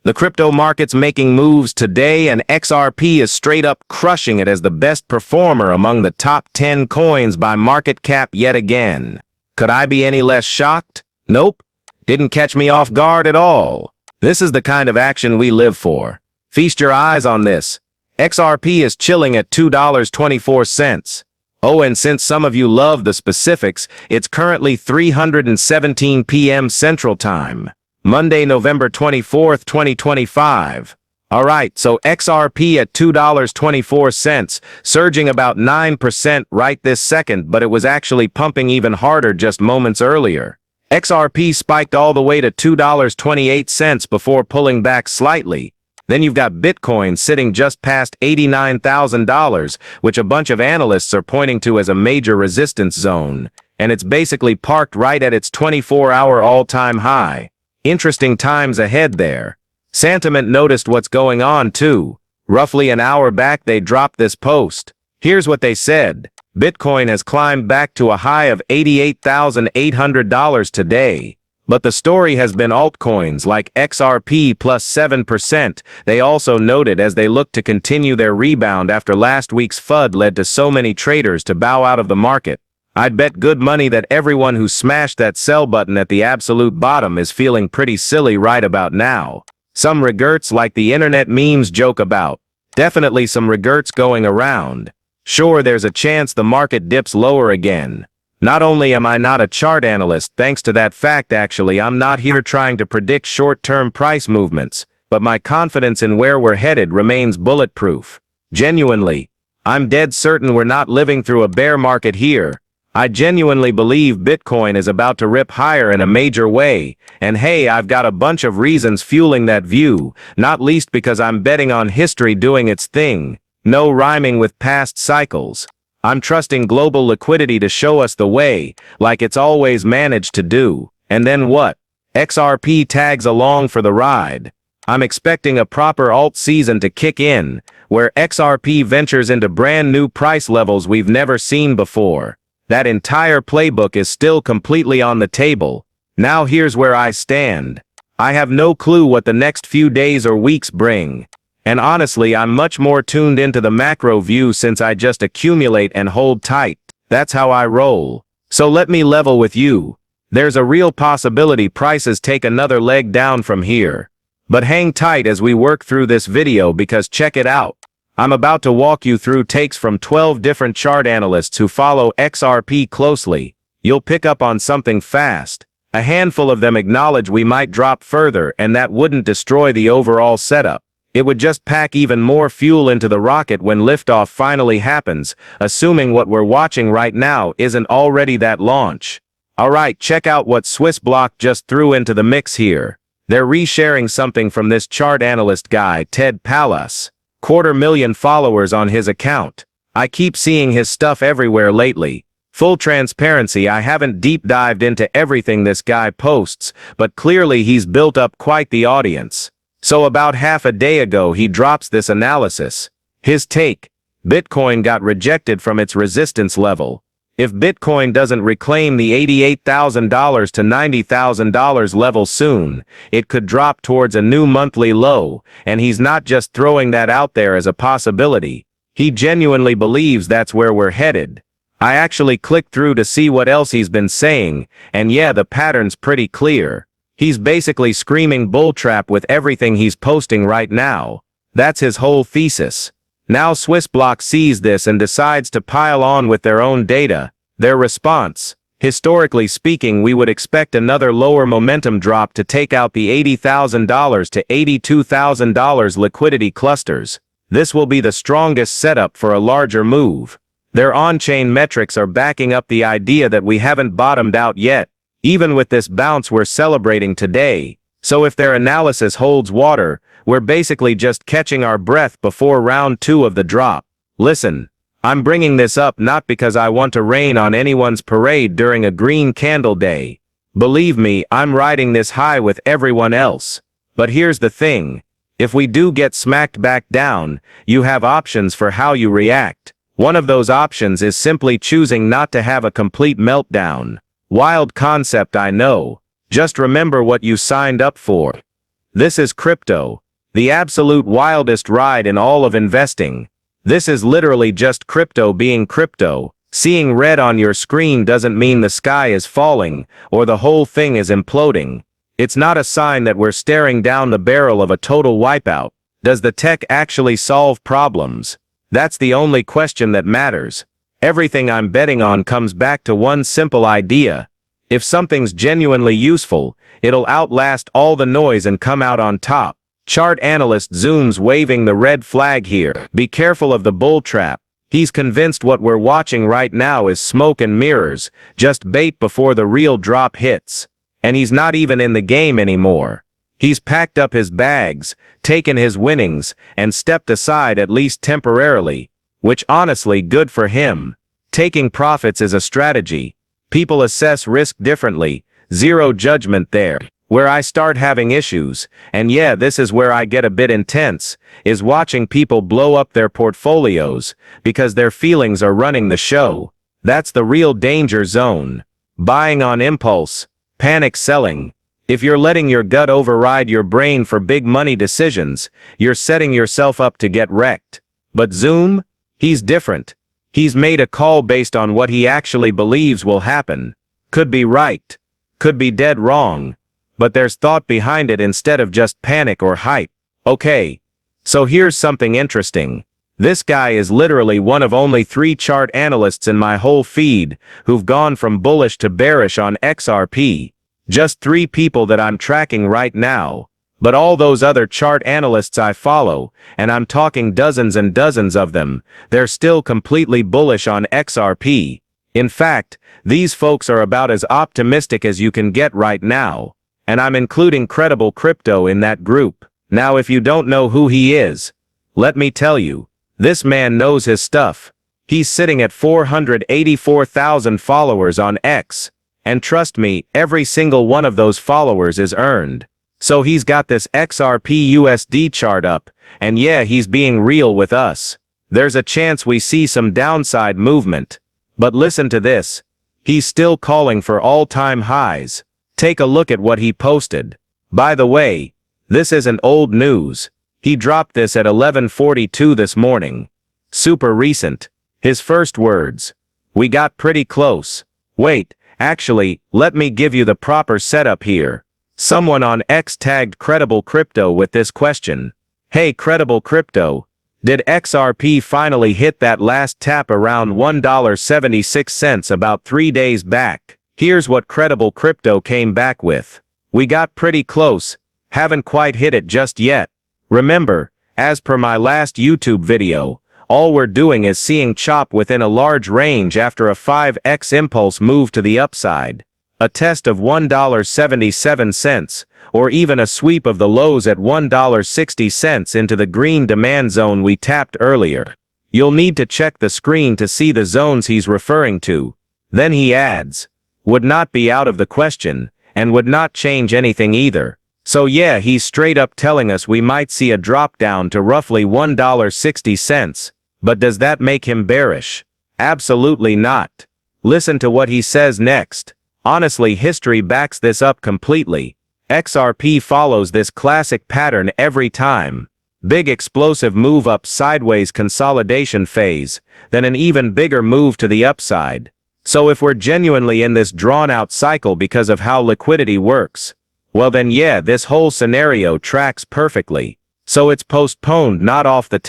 The crypto market's making moves today, and XRP is straight up crushing it as the best performer among the top 10 coins by market cap yet again. Could I be any less shocked? Nope. Didn't catch me off guard at all. This is the kind of action we live for. Feast your eyes on this. XRP is chilling at $2.24. Oh, and since some of you love the specifics, it's currently 3:17 p.m. Central Time, Monday, November 24th, 2025. Alright, so XRP at $2.24, surging about 9% right this second, but it was actually pumping even harder just moments earlier. XRP spiked all the way to $2.28 before pulling back slightly. Then you've got Bitcoin sitting just past $89,000, which a bunch of analysts are pointing to as a major resistance zone, and it's basically parked right at its 24-hour all-time high. Interesting times ahead there. Santiment noticed what's going on too. Roughly an hour back they dropped this post. Here's what they said. Bitcoin has climbed back to a high of $88,800 today. But the story has been altcoins like XRP plus 7%. They also noted as they look to continue their rebound after last week's FUD led to so many traders to bow out of the market. I'd bet good money that everyone who smashed that sell button at the absolute bottom is feeling pretty silly right about now. Some regrets like the internet memes joke about. Definitely some regrets going around. Sure, there's a chance the market dips lower again. Not only am I not a chart analyst, thanks to that fact actually, I'm not here trying to predict short-term price movements, but my confidence in where we're headed remains bulletproof. Genuinely, I'm dead certain we're not living through a bear market here. I genuinely believe Bitcoin is about to rip higher in a major way, and hey, I've got a bunch of reasons fueling that view, not least because I'm betting on history doing its thing. No rhyming with past cycles. I'm trusting global liquidity to show us the way, like it's always managed to do. And then what? XRP tags along for the ride. I'm expecting a proper alt season to kick in, where XRP ventures into brand new price levels we've never seen before. That entire playbook is still completely on the table. Now here's where I stand. I have no clue what the next few days or weeks bring. And honestly, I'm much more tuned into the macro view since I just accumulate and hold tight. That's how I roll. So let me level with you. There's a real possibility prices take another leg down from here. But hang tight as we work through this video because check it out. I'm about to walk you through takes from 12 different chart analysts who follow XRP closely. You'll pick up on something fast. A handful of them acknowledge we might drop further, and that wouldn't destroy the overall setup. It would just pack even more fuel into the rocket when liftoff finally happens, assuming what we're watching right now isn't already that launch. Alright, check out what Swissblock just threw into the mix here. They're resharing something from this chart analyst guy, Ted Pallas. 250,000 followers on his account. I keep seeing his stuff everywhere lately. Full transparency, I haven't deep dived into everything this guy posts, but clearly he's built up quite the audience. So about half a day ago he drops this analysis. His take: Bitcoin got rejected from its resistance level. If Bitcoin doesn't reclaim the $88,000 to $90,000 level soon, it could drop towards a new monthly low, and he's not just throwing that out there as a possibility. He genuinely believes that's where we're headed. I actually clicked through to see what else he's been saying, and yeah, the pattern's pretty clear. He's basically screaming bull trap with everything he's posting right now. That's his whole thesis. Now Swissblock sees this and decides to pile on with their own data. Their response: historically speaking, we would expect another lower momentum drop to take out the $80,000 to $82,000 liquidity clusters. This will be the strongest setup for a larger move. Their on-chain metrics are backing up the idea that we haven't bottomed out yet, even with this bounce we're celebrating today. So if their analysis holds water, we're basically just catching our breath before round 2 of the drop. Listen, I'm bringing this up not because I want to rain on anyone's parade during a green candle day. Believe me, I'm riding this high with everyone else. But here's the thing. If we do get smacked back down, you have options for how you react. One of those options is simply choosing not to have a complete meltdown. Wild concept, I know. Just remember what you signed up for. This is crypto. The absolute wildest ride in all of investing. This is literally just crypto being crypto. Seeing red on your screen doesn't mean the sky is falling, or the whole thing is imploding. It's not a sign that we're staring down the barrel of a total wipeout. Does the tech actually solve problems? That's the only question that matters. Everything I'm betting on comes back to one simple idea. If something's genuinely useful, it'll outlast all the noise and come out on top. Chart analyst Zoom's waving the red flag here. Be careful of the bull trap. He's convinced what we're watching right now is smoke and mirrors, just bait before the real drop hits. And he's not even in the game anymore. He's packed up his bags, taken his winnings, and stepped aside at least temporarily, which honestly good for him. Taking profits is a strategy. People assess risk differently, zero judgment there. Where I start having issues, and yeah, this is where I get a bit intense, is watching people blow up their portfolios, because their feelings are running the show. That's the real danger zone. Buying on impulse, panic selling. If you're letting your gut override your brain for big money decisions, you're setting yourself up to get wrecked. But Zoom? He's different. He's made a call based on what he actually believes will happen. Could be right. Could be dead wrong. But there's thought behind it instead of just panic or hype. Okay. So here's something interesting. This guy is literally one of only 3 chart analysts in my whole feed who've gone from bullish to bearish on XRP. Just 3 people that I'm tracking right now. But all those other chart analysts I follow, and I'm talking dozens and dozens of them, they're still completely bullish on XRP. In fact, these folks are about as optimistic as you can get right now. And I'm including Credible Crypto in that group. Now if you don't know who he is, let me tell you, this man knows his stuff. He's sitting at 484,000 followers on X. And trust me, every single one of those followers is earned. So he's got this XRP USD chart up, and yeah, he's being real with us. There's a chance we see some downside movement. But listen to this. He's still calling for all-time highs. Take a look at what he posted. By the way, this isn't old news. He dropped this at 11:42 this morning. Super recent. His first words. We got pretty close. Wait, actually, let me give you the proper setup here. Someone on X tagged Credible Crypto with this question. Hey Credible Crypto, did XRP finally hit that last tap around $1.76 about 3 days back? Here's what Credible Crypto came back with. We got pretty close, haven't quite hit it just yet. Remember, as per my last YouTube video, all we're doing is seeing chop within a large range after a 5x impulse move to the upside. A test of $1.77, or even a sweep of the lows at $1.60 into the green demand zone we tapped earlier. You'll need to check the screen to see the zones he's referring to. Then he adds, would not be out of the question, and would not change anything either. So yeah, he's straight up telling us we might see a drop down to roughly $1.60, but does that make him bearish? Absolutely not. Listen to what he says next. Honestly, history backs this up completely. XRP follows this classic pattern every time. Big explosive move up sideways consolidation phase, then an even bigger move to the upside. So if we're genuinely in this drawn-out cycle because of how liquidity works, well then yeah, this whole scenario tracks perfectly. So it's postponed, not off the table.